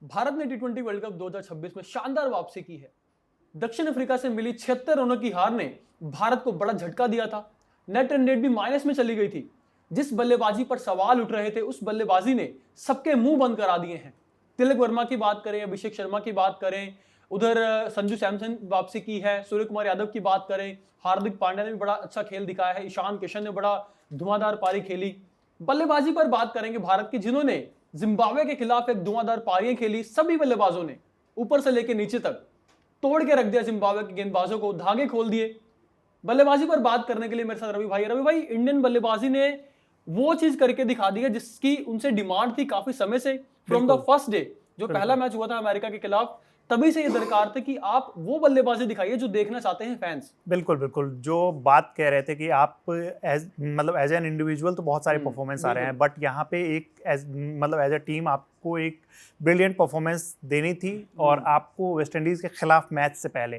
भारत ने टी20 world cup 2026 में शानदार वापसी की है। दक्षिण अफ्रीका से मिली 76 रनों की हार ने भारत को बड़ा झटका दिया था। नेट रन रेट भी माइनस में चली गई थी। जिस बल्लेबाजी पर सवाल उठ रहे थे उस बल्लेबाजी ने सबके मुंह बंद करा दिए हैं। तिलक वर्मा की बात करें, अभिषेक शर्मा की बात करें, उधर संजू सैमसन वापसी की है, सूर्य कुमार यादव की बात करें, हार्दिक पांड्या ने भी बड़ा अच्छा खेल दिखाया है, ईशान किशन ने बड़ा धुआंधार पारी खेली। बल्लेबाजी पर बात करेंगे भारत की, जिन्होंने जिम्बाब्वे के खिलाफ एक धुआंधार पारियां खेली। सभी बल्लेबाजों ने ऊपर से लेकर नीचे तक तोड़ के रख दिया जिम्बाब्वे के गेंदबाजों को, धागे खोल दिए। बल्लेबाजी पर बात करने के लिए मेरे साथ रवि भाई, इंडियन बल्लेबाजी ने वो चीज करके दिखा दी है जिसकी उनसे डिमांड थी काफी समय से। फ्रॉम द फर्स्ट डे जो पहला मैच हुआ था अमेरिका के खिलाफ, तभी से ये दरकार थे कि आप वो बल्लेबाजी दिखाइए जो देखना चाहते हैं फैंस। बिल्कुल बिल्कुल, जो बात कह रहे थे कि आप एज एन इंडिविजुअल तो बहुत सारे परफॉर्मेंस आ रहे हैं, बट यहाँ पे एक एज ए टीम आपको एक ब्रिलियंट परफॉर्मेंस देनी थी। और आपको वेस्ट इंडीज के खिलाफ मैच से पहले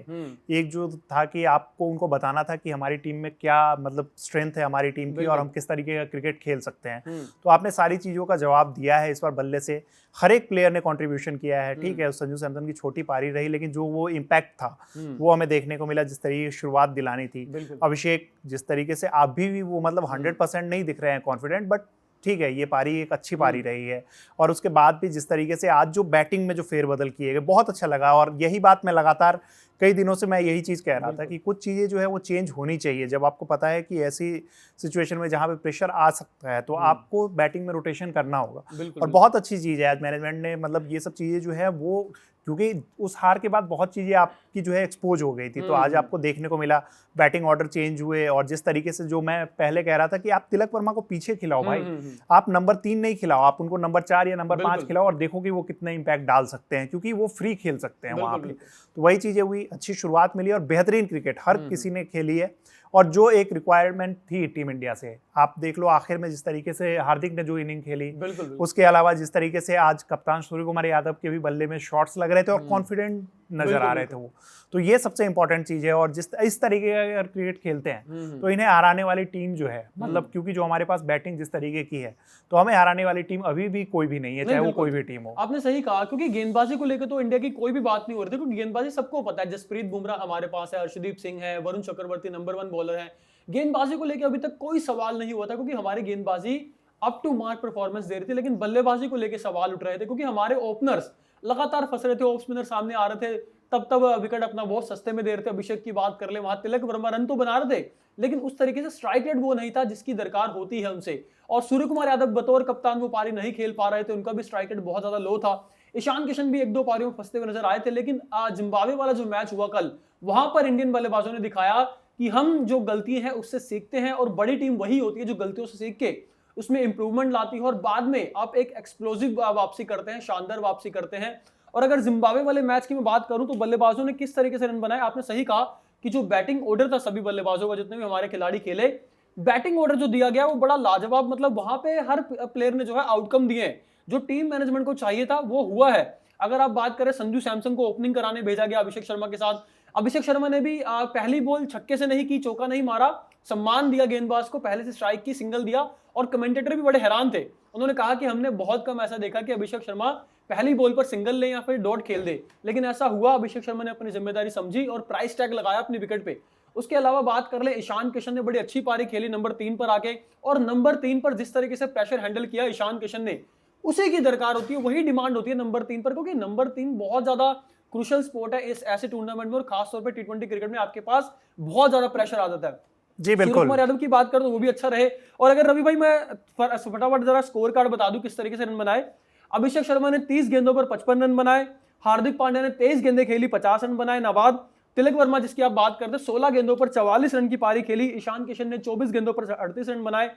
एक जो था कि आपको उनको बताना था कि हमारी टीम में क्या मतलब स्ट्रेंथ है हमारी टीम की और हम किस तरीके का क्रिकेट खेल सकते हैं। तो आपने सारी चीज़ों का जवाब दिया है इस बार बल्ले से। हर एक प्लेयर ने कंट्रीब्यूशन किया है। ठीक है, संजू सैमसन की छोटी पारी रही, लेकिन जो वो इम्पैक्ट था वो हमें देखने को मिला। जिस तरीके की शुरुआत दिलानी थी, अभिषेक जिस तरीके से आप भी वो मतलब 100% नहीं दिख रहे हैं कॉन्फिडेंट, बट ठीक है, ये पारी एक अच्छी पारी रही है। और उसके बाद भी जिस तरीके से आज जो बैटिंग में जो फेरबदल किए गए बहुत अच्छा लगा। और यही बात मैं लगातार कई दिनों से मैं यही चीज़ कह रहा था कि कुछ चीज़ें जो है वो चेंज होनी चाहिए। जब आपको पता है कि ऐसी सिचुएशन में जहाँ पे प्रेशर आ सकता है तो आपको बैटिंग में रोटेशन करना होगा। और बहुत अच्छी चीज़ है आज मैनेजमेंट ने मतलब ये सब चीज़ें जो है वो, क्योंकि उस हार के बाद बहुत चीज़ें आपकी जो है एक्सपोज हो गई थी, तो आज आपको देखने को मिला बैटिंग ऑर्डर चेंज हुए। और जिस तरीके से जो मैं पहले कह रहा था कि आप तिलक वर्मा को पीछे खिलाओ भाई, आप नंबर 3 नहीं खिलाओ, आप उनको नंबर 4 या नंबर 5 खिलाओ और देखो कि वो कितना इंपैक्ट डाल सकते हैं, क्योंकि वो फ्री खेल सकते हैं वहाँ पे। तो वही चीज़ें हुई, अच्छी शुरुआत मिली और बेहतरीन क्रिकेट हर किसी ने खेली है। और जो एक रिक्वायरमेंट थी टीम इंडिया से, आप देख लो आखिर में जिस तरीके से हार्दिक ने जो इनिंग खेली, उसके अलावा जिस तरीके से आज कप्तान सूर्य कुमार यादव के भी बल्ले में शॉट्स लग रहे थे और कॉन्फिडेंट नजर आ रहे थे वो, तो ये सबसे इंपॉर्टेंट चीज है। और जिस इस तरीके का अगर क्रिकेट खेलते हैं तो इन्हें हराने वाली टीम जो है मतलब, क्योंकि जो हमारे पास बैटिंग जिस तरीके की है तो हमें हराने वाली टीम अभी भी कोई भी नहीं है, चाहे वो कोई भी टीम हो। आपने सही कहा, क्योंकि गेंदबाजी को लेकर तो इंडिया की कोई भी बात नहीं हो रही थी, क्योंकि गेंदबाजी सबको पता है। जसप्रीत बुमराह हमारे पास है, अर्शदीप सिंह है, वरुण चक्रवर्ती नंबर 1 बॉलर है। गेंदबाजी को लेकर अभी तक कोई सवाल नहीं हुआ था, क्योंकि हमारी गेंदबाजी अप टू मार्क परफॉर्मेंस दे रही थी। लेकिन बल्लेबाजी को लेकर सवाल उठ रहे थे, क्योंकि हमारे ओपनर्स लगातार फंस रहे थे, ऑफ स्पिनर सामने आ रहे थे, तब विकेट अपना बहुत सस्ते में दे रहे थे। अभिषेक की बात कर ले, वहां तिलक वर्मा रन तो बना रहे थे, लेकिन उस तरीके से स्ट्राइक रेट वो नहीं था जिसकी दरकार होती है उनसे। और सूर्य कुमार यादव बतौर कप्तान वो पारी नहीं खेल पा रहे थे, उनका भी स्ट्राइक रेट बहुत ज्यादा लो था। ईशान किशन भी 1-2 पारियों में फंसते हुए नजर आए थे। लेकिन जिम्बाब्वे वाला जो मैच हुआ कल, वहां पर इंडियन बल्लेबाजों ने दिखाया कि हम जो गलती है उससे सीखते हैं, और बड़ी टीम वही होती है जो गलतियों से सीख के उसमें इंप्रूवमेंट लाती है और बाद में आप एक एक्सप्लोसिव वापसी करते हैं, शानदार वापसी करते हैं। और अगर जिम्बाब्वे वाले मैच की मैं बात करूं तो बल्लेबाजों ने किस तरीके से रन बनाए, आपने सही कहा कि जो बैटिंग ऑर्डर था सभी बल्लेबाजों का, जितने भी हमारे खिलाड़ी खेले, बैटिंग ऑर्डर जो दिया गया वो बड़ा लाजवाब। मतलब वहां पे हर प्लेयर ने जो है आउटकम दिए, जो टीम मैनेजमेंट को चाहिए था वो हुआ है। अगर आप बात करें, संजू सैमसन को ओपनिंग कराने भेजा गया अभिषेक शर्मा के साथ। अभिषेक शर्मा ने भी पहली बॉल छक्के से नहीं की, चौका नहीं मारा, सम्मान दिया गेंदबाज को, पहले से स्ट्राइक की, सिंगल दिया। और कमेंटेटर भी बड़े हैरान थे, उन्होंने कहा कि हमने बहुत कम ऐसा देखा कि अभिषेक शर्मा पहली बॉल पर सिंगल ले या फिर डॉट खेल दे, लेकिन ऐसा हुआ। अभिषेक शर्मा ने अपनी जिम्मेदारी समझी और प्राइस टैग लगाया अपनी विकेट पे। उसके अलावा बात कर ले, ईशान किशन ने बड़ी अच्छी पारी खेली नंबर 3 पर आके, और नंबर 3 पर जिस तरीके से प्रेशर हैंडल किया ईशान किशन ने, उसी की दरकार होती है, वही डिमांड होती है नंबर 3 पर, क्योंकि नंबर 3 बहुत ज्यादा क्रूशियल स्पोर्ट है इस ऐसे टूर्नामेंट में, और खासतौर पर टी20 क्रिकेट में आपके पास बहुत ज्यादा प्रेशर आ जाता है। जी बिल्कुल। सूर्य कुमार यादव की बात करूं तो वो भी अच्छा रहे। और अगर रवि भाई मैं फटाफट जरा स्कोर कार्ड बता दूं किस तरीके से रन बनाए। अभिषेक शर्मा ने 30 गेंदों पर 55 रन बनाए, हार्दिक पांड्या ने 23 गेंदें खेली, 50 रन बनाए नाबाद। तिलक वर्मा जिसकी आप बात करते हैं 16 गेंदों पर 44 रन की पारी खेली। ईशान किशन ने 24 गेंदों पर 38 रन बनाए।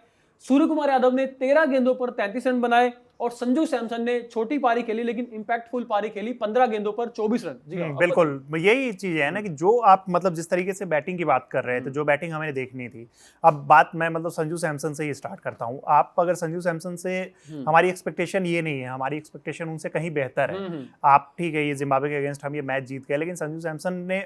सूर्य कुमार यादव ने 13 गेंदों पर 33 रन बनाए, और संजू सैमसन ने छोटी पारी खेली लेकिन इंपैक्टफुल पारी खेली, 15 गेंदों पर 24 रन। जी बिल्कुल, यही चीज है ना कि जो आप मतलब जिस तरीके से बैटिंग की बात कर रहे थे, जो बैटिंग हमें देखनी थी। अब बात मैं मतलब संजू सैमसन से ही स्टार्ट करता हूं। आप अगर संजू सैमसन से, हमारी एक्सपेक्टेशन ये नहीं है, हमारी एक्सपेक्टेशन उनसे कहीं बेहतर है। आप ठीक है, ये जिम्बाब्वे के अगेंस्ट हम ये मैच जीत गए, लेकिन संजू सैमसन ने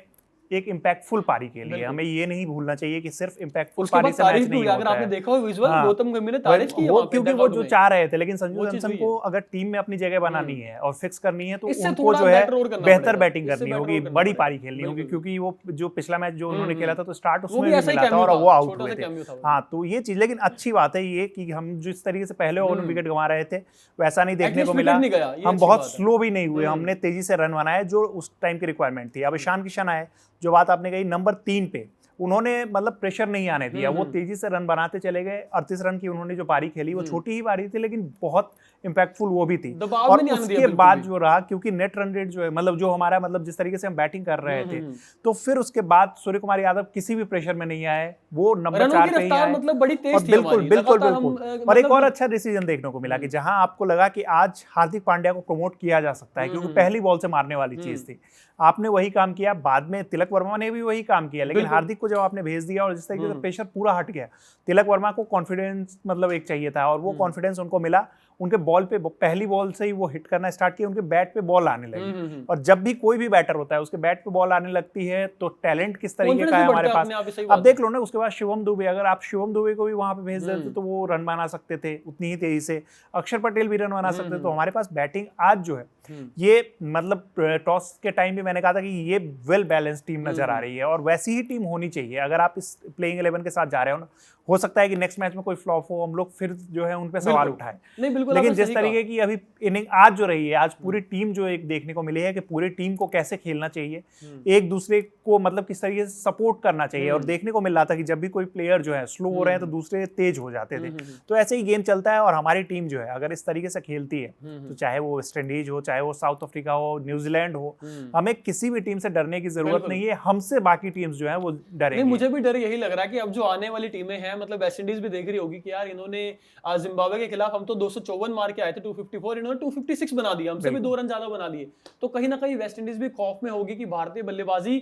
एक इम्पैक्टफुल पारी के लिए। हमें ये नहीं भूलना चाहिए कि सिर्फ इम्पैक्टफुल उसके बाद पारी से मैच तारीफ भी नहीं हुई, होता अगर आपने है। देखा हो विजुअल, हाँ, गौतम गंभीर ने तारीफ की है वो वहाँ पे क्योंकि वो डगआउट जो में। चाह रहे थे, लेकिन संजू वो चीज़ सैमसन हुई को है। अगर टीम में अपनी जगह बनानी है और फिक्स करनी है तो इससे उनको थोड़ा जो है बेटर और करना बेहतर पड़ेगा, बैटिंग इससे करनी बेटर होगी, और करना बड़ी पड़ेगा। पारी खेलनी होगी, बिल्कुल। क्योंकि वो जो पिछला मैच जो उन्होंने खेला था तो स्टार्ट वो उसमें भी भी ऐसा ही मिला था कैमियो और था, वो आउट छोटा हुए सा थे। कैमियो था वो। हाँ, तो ये चीज, लेकिन अच्छी बात है ये कि हम जिस तरीके से पहले ओवर में विकेट गंवा रहे थे वैसा नहीं देखने Atleast को मिला। wicket नहीं गया, ये हम अच्छी बहुत बात है। स्लो भी नहीं हुए, हमने तेजी से रन बनाए जो उस टाइम की रिक्वायरमेंट थी। अब ईशान किशन आए, जो बात आपने कही नंबर 3 पे, उन्होंने मतलब प्रेशर नहीं आने दिया, वो तेजी से रन बनाते चले गए। 38 रन की उन्होंने जो पारी खेली वो छोटी ही पारी थी लेकिन बहुत इंपैक्टफुल वो भी थी। दबाव और में नहीं आने दिया उसके बिल्कुल बाद भी। जो रहा, क्योंकि नेट रन रेट जो है मतलब जो हमारा मतलब जिस तरीके से हम बैटिंग कर रहे थे, तो फिर उसके बाद सूर्य कुमार यादव किसी भी प्रेशर में नहीं आए, वो नंबर रनों 4 की पे ही रफ्तार आए। मतलब बड़ी और तेज थी बिल्कुल हमारी, बिल्कुल लगातार हम बिल्कुल। और एक मतलब और अच्छा डिसीजन देखने को मिला कि जहां आपको लगा कि आज हार्दिक पांड्या को प्रमोट किया जा सकता है, क्योंकि पहली बॉल से मारने वाली चीज थी, आपने वही काम किया। बाद में तिलक वर्मा ने भी वही काम किया, लेकिन हार्दिक को जब आपने भेज दिया और जिस तरीके से प्रेशर पूरा हट गया, तिलक वर्मा को कॉन्फिडेंस मतलब एक चाहिए था और वो कॉन्फिडेंस उनको मिला। उनके बॉल पे पहली बॉल से ही वो हिट करना स्टार्ट किया, उनके बैट पे बॉल आने लगी। और जब भी कोई भी बैटर होता है उसके बैट पे बॉल आने लगती है तो टैलेंट किस तरीके का है हमारे पास। अब देख लो ना, उसके बाद शिवम दुबे, अगर आप शिवम दुबे को भी वहां पे भेज देते तो वो रन बना सकते थे उतनी ही तेजी से, अक्षर पटेल भी रन बना सकते। तो हमारे पास बैटिंग आज जो है ये मतलब टॉस के टाइम भी मैंने कहा था कि ये वेल बैलेंस टीम नजर आ रही है और वैसी ही टीम होनी चाहिए। अगर आप इस प्लेइंग 11 के साथ जा रहे हो ना, हो सकता है कि नेक्स्ट मैच में कोई फ्लॉप हो, हम लोग फिर जो है उन पे सवाल उठाए। नहीं बिल्कुल, लेकिन जिस तरीके की अभी इनिंग आज जो रही है, आज पूरी टीम जो एक देखने को मिली है कि पूरी टीम को कैसे खेलना चाहिए, एक दूसरे को मतलब किस तरीके से सपोर्ट करना चाहिए। और देखने को मिल रहा था कि जब भी कोई प्लेयर जो है स्लो हो रहे हैं तो दूसरे तेज हो जाते थे। तो ऐसे ही गेम चलता है और हमारी टीम जो है अगर इस तरीके से खेलती है तो चाहे वो वेस्ट इंडीज हो, चाहे वो साउथ अफ्रीका हो, न्यूजीलैंड हो, हमें किसी भी टीम से डरने की जरूरत नहीं है। हमसे बाकी टीम्स जो है वो डरेंगी। मुझे भी डर यही लग रहा है कि अब जो आने वाली टीमें हैं, मतलब वेस्ट इंडीज भी देख रही होगी कि यार इन्होंने जिम्बाब्वे के खिलाफ हम तो 254 मार के आए थे, 254, इन्होंने 256 बना दिया, हमसे भी 2 रन ज्यादा बना दिए। तो कहीं ना कहीं वेस्ट इंडीज भी खौफ में होगी कि भारतीय बल्लेबाजी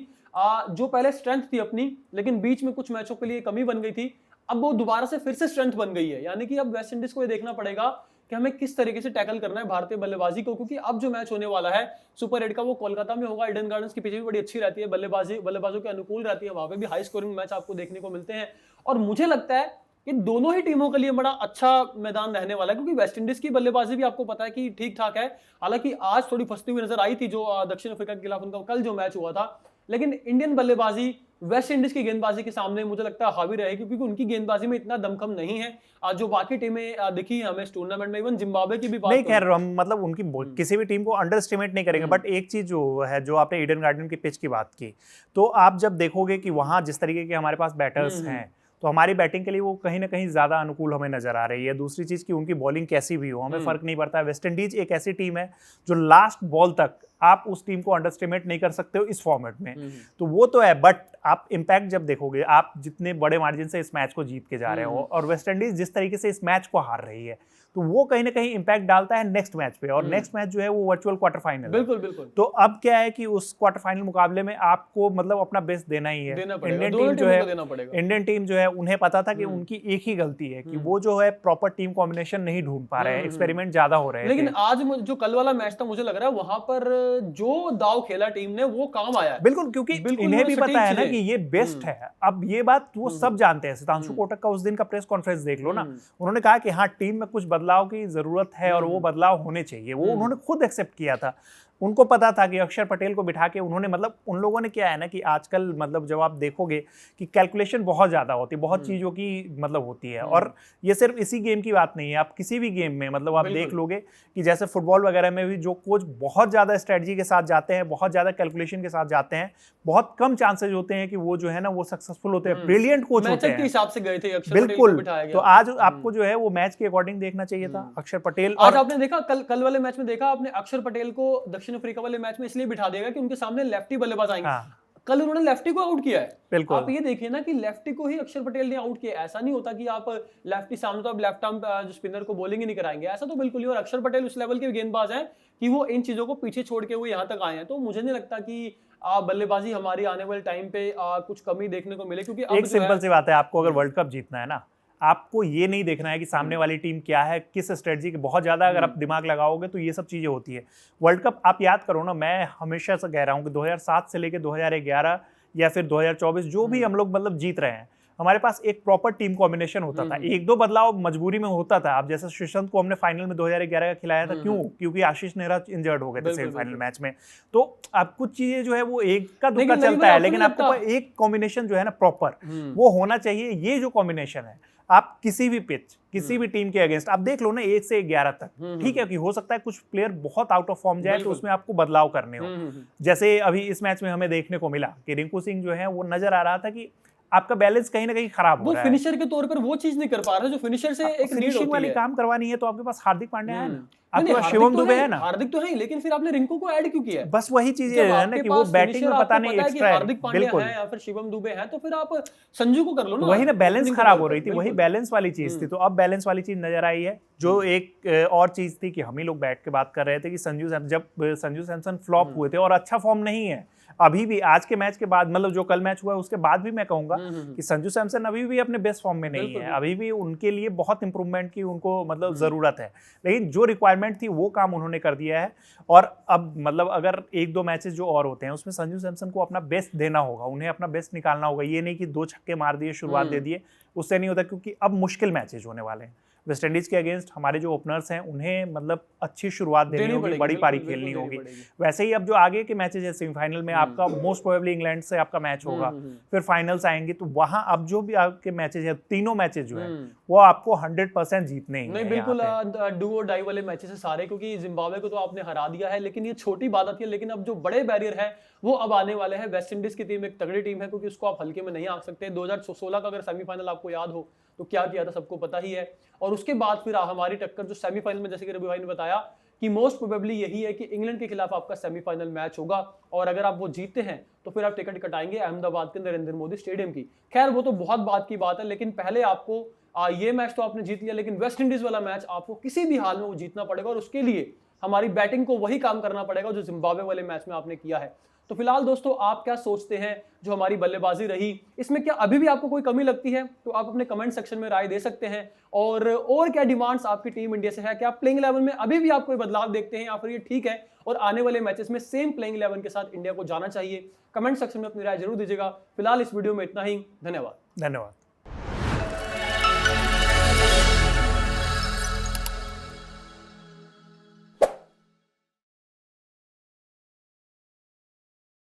जो पहले स्ट्रेंथ थी अपनी, लेकिन बीच में कुछ मैचों के लिए कमी बन गई थी, अब वो दोबारा से फिर से स्ट्रेंथ बन गई है। यानी कि अब वेस्ट इंडीज को ये देखना पड़ेगा कि हमें किस तरीके से टैकल करना है भारतीय बल्लेबाजी को, क्योंकि अब जो मैच होने वाला है सुपर 8 का वो कोलकाता में होगा। ईडन गार्डन्स की पिच भी बड़ी अच्छी रहती है, बल्लेबाजों के अनुकूल रहती है, वहां पे भी हाई स्कोरिंग मैच आपको देखने को मिलते हैं। और मुझे लगता है कि दोनों ही टीमों के लिए बड़ा अच्छा मैदान रहने वाला है, क्योंकि वेस्ट इंडीज की बल्लेबाजी भी आपको पता है कि ठीक ठाक है। हालांकि आज थोड़ी फंसती हुई नजर आई थी जो दक्षिण अफ्रीका के खिलाफ उनका कल जो मैच हुआ था, लेकिन इंडियन बल्लेबाजी वेस्ट इंडीज की गेंदबाजी के सामने मुझे लगता है हावी रहेगी, क्योंकि उनकी गेंदबाजी में इतना दमखम नहीं है जो बाकी टीमें दिखी हमें इस टूर्नामेंट में। इवन जिम्बाब्वे की भी बात नहीं, खैर हम मतलब उनकी किसी भी टीम को अंडर एस्टिमेट नहीं करेंगे, बट एक चीज जो है, जो आपने ईडन गार्डन की पिच की बात की, तो आप जब देखोगे कि वहां जिस तरीके के हमारे पास बैटर्स हैं तो हमारी बैटिंग के लिए वो कहीं ना कहीं ज्यादा अनुकूल हमें नजर आ रही है। दूसरी चीज की उनकी बॉलिंग कैसी भी हो हमें फर्क नहीं पड़ता। वेस्ट इंडीज एक ऐसी टीम है जो लास्ट बॉल तक आप उस टीम को अंडरस्टिमेट नहीं कर सकते हो इस फॉर्मेट में, तो वो तो है। बट आप इंपैक्ट जब देखोगे, आप जितने बड़े मार्जिन से इस मैच को जीत के जा रहे हो और वेस्ट इंडीज जिस तरीके से इस मैच को हार रही है, तो वो कहीं ना कहीं इंपैक्ट डालता है नेक्स्ट मैच पे। और नेक्स्ट मैच जो है वो वर्चुअल क्वार्टर फाइनल बिल्कुल बिल्कुल। तो अब क्या है कि उस क्वार्टर फाइनल मुकाबले में आपको मतलब अपना बेस्ट देना ही है। इंडियन टीम जो है, इंडियन टीम जो है, उन्हें पता था कि उनकी एक ही गलती है कि वो जो है प्रॉपर टीम कॉम्बिनेशन नहीं ढूंढ पा रहे हैं, एक्सपेरिमेंट ज्यादा हो रहे हैं। लेकिन आज जो कल वाला मैच था, मुझे लग रहा है वहां पर जो दाव खेला टीम ने वो काम आया है। बिल्कुल, क्योंकि इन्हें भी पता है ना कि ये बेस्ट है। अब ये बात वो सब जानते हैं। सितांशु कोटक का उस दिन का प्रेस कॉन्फ्रेंस देख लो ना, उन्होंने कहा कि हाँ, टीम में कुछ बदलाव की जरूरत है और वो बदलाव होने चाहिए। वो उन्होंने खुद एक्सेप्ट किया था। उनको पता था कि अक्षर पटेल को बिठा के उन्होंने मतलब उन लोगों ने क्या है ना कि आजकल मतलब जब आप देखोगे कि कैलकुलेशन बहुत ज़्यादा होती है, बहुत चीज़ों की मतलब होती है। और ये सिर्फ इसी गेम की बात नहीं है, आप किसी भी गेम में मतलब आप देख लोगे कि जैसे फुटबॉल वगैरह में भी जो कोच बहुत ज़्यादा स्ट्रेटजी के साथ जाते हैं, बहुत ज़्यादा कैलकुलेशन के साथ जाते हैं, बहुत कम चांसेज होते हैं कि वो जो है ना वो सक्सेसफुल होते हैं। ब्रिलियंट कोच होते हैं, हिसाब से गए थे, बिल्कुल। तो आज आपको जो है वो मैच के अकॉर्डिंग देखना चाहिए था अक्षर पटेल। आज आपने देखा कल वाले मैच में देखा आपने अक्षर पटेल को दक्षिण अफ्रीका वाले मैच में इसलिए बिठा देगा कि उनके सामने लेफ्टी बल्लेबाज आएंगे। कल उन्होंने लेफ्टी को आउट किया है। बिल्कुल। आप ये देखिए ना कि लेफ्टी को ही अक्षर पटेल ने आउट किया। ऐसा नहीं होता कि आप लेफ्टी सामने तो आप लेफ्ट आर्म जो स्पिनर को बॉलिंग ही नहीं कराएंगे, ऐसा तो बिल्कुल ही। और अक्षर पटेल उस लेवल के गेंदबाज हैं कि वो इन चीजों को पीछे छोड़ के वो यहाँ तक आए हैं। तो मुझे नहीं लगता कि बल्लेबाजी हमारी आने वाले टाइम पे कुछ कमी देखने को मिले, क्योंकि एक सिंपल सी बात है, आपको अगर वर्ल्ड कप जीतना है ना, आपको ये नहीं देखना है कि सामने वाली टीम क्या है, किस स्ट्रेटजी के। बहुत ज्यादा अगर आप दिमाग लगाओगे तो ये सब चीजें होती है। वर्ल्ड कप आप याद करो ना, मैं हमेशा से कह रहा हूँ कि 2007 से लेकर 2011 या फिर 2024 जो भी हम लोग मतलब जीत रहे हैं, हमारे पास एक प्रॉपर टीम कॉम्बिनेशन होता था। एक दो बदलाव मजबूरी में होता था। अब जैसे सुशांत को हमने फाइनल में 2011 का खिलाया था, क्यों? क्योंकि आशीष नेहरा इंजर्ड हो गए थे सेमीफाइनल मैच में। तो अब कुछ चीजें जो है वो एक का दुक्का चलता है, लेकिन आपको एक कॉम्बिनेशन जो है ना प्रॉपर वो होना चाहिए। ये जो कॉम्बिनेशन है, आप किसी भी पिच, किसी भी टीम के अगेंस्ट आप देख लो ना 1 से 11 तक, ठीक है कि हो सकता है कुछ प्लेयर बहुत आउट ऑफ फॉर्म जाए तो उसमें आपको बदलाव करने हो। जैसे अभी इस मैच में हमें देखने को मिला कि रिंकू सिंह जो है वो नजर आ रहा था कि आपका बैलेंस कहीं ना कहीं खराब हो रहा है। वो फिनिशर के तौर पर वो चीज नहीं कर पा रहा जो फिनिशर से एक नीड होती वाली है। काम करवानी है तो आपके पास हार्दिक पांड्या है ना, नहीं, आपके पास शिवम दुबे है ना। हार्दिक तो है, लेकिन फिर आपने रिंकू को ऐड क्यों किया है? बस वही चीज है ना कि वो बैटिंग में पता नहीं एक्स्ट्रा है। हार्दिक पांड्या है या फिर शिवम दुबे है, तो फिर आप संजू को कर लो ना। वही ना, बैलेंस खराब हो रही थी, वही बैलेंस वाली चीज थी। तो अब बैलेंस वाली चीज नजर आई है। जो एक और चीज थी कि हम ही लोग बैठ के बात कर रहे थे कि जब संजू सैमसन फ्लॉप हुए थे और अच्छा फॉर्म नहीं है अभी भी, आज के मैच के बाद, मतलब जो कल मैच हुआ है उसके बाद भी मैं कहूंगा कि संजू सैमसन अभी भी अपने बेस्ट फॉर्म में नहीं है। अभी भी उनके लिए बहुत इंप्रूवमेंट की उनको मतलब जरूरत है, लेकिन जो रिक्वायरमेंट थी वो काम उन्होंने कर दिया है। और अब मतलब अगर 1-2 मैचेस जो और होते हैं उसमें संजू सैमसन को अपना बेस्ट देना होगा, उन्हें अपना बेस्ट निकालना होगा। ये नहीं कि 2 छक्के मार दिए, शुरुआत दे दिए, उससे नहीं होता, क्योंकि अब मुश्किल मैचेस होने वाले हैं। वेस्ट इंडीज के अगेंस्ट हमारे जो ओपनर्स हैं उन्हें मतलब अच्छी शुरुआत देनी होगी, बड़ी पारी खेलनी होगी। वैसे ही अब जो आगे के मैचेस है, सेमीफाइनल में आपका मोस्ट प्रोबेबली इंग्लैंड से आपका मैच होगा, फिर फाइनल्स आएंगे, तो वहां अब जो भी आपके मैचेस है, तीनों मैचेस जो है वो आपको 100% जीतने ही नहीं, बिल्कुल डू और डाई वाले मैचेस है सारे, क्योंकि जिम्बाब्वे को तो आपने हरा दिया है, लेकिन ये छोटी बात आती है। लेकिन अब जो बड़े बैरियर है वो अब आने वाले हैं। वेस्ट इंडीज की टीम एक तगड़ी टीम है, क्योंकि उसको आप हल्के में नहीं आंक सकते। 2016 का अगर सेमीफाइनल आपको याद हो तो क्या किया था सबको पता ही है। और उसके बाद फिर हमारी टक्कर जो सेमीफाइनल में, जैसे कि रवि भाई ने बताया कि मोस्ट प्रोबेबली यही है कि इंग्लैंड के खिलाफ आपका सेमीफाइनल मैच होगा, और अगर आप वो जीतते हैं तो फिर आप टिकट कटाएंगे अहमदाबाद के नरेंद्र मोदी स्टेडियम की। खैर वो तो बहुत बात की बात है, लेकिन पहले आपको ये मैच तो आपने जीत लिया, लेकिन वेस्ट इंडीज वाला मैच आपको किसी भी हाल में वो जीतना पड़ेगा, और उसके लिए हमारी बैटिंग को वही काम करना पड़ेगा जो जिम्बाब्वे वाले मैच में आपने किया है। तो फिलहाल दोस्तों, आप क्या सोचते हैं जो हमारी बल्लेबाजी रही, इसमें क्या अभी भी आपको कोई कमी लगती है? तो आप अपने कमेंट सेक्शन में राय दे सकते हैं। और क्या डिमांड्स आपकी टीम इंडिया से है? क्या प्लेइंग 11 में अभी भी आप कोई बदलाव देखते हैं, या फिर ये ठीक है और आने वाले मैचेस में सेम प्लेइंग 11 के साथ इंडिया को जाना चाहिए? कमेंट सेक्शन में अपनी राय जरूर दीजिएगा। फिलहाल इस वीडियो में इतना ही। धन्यवाद।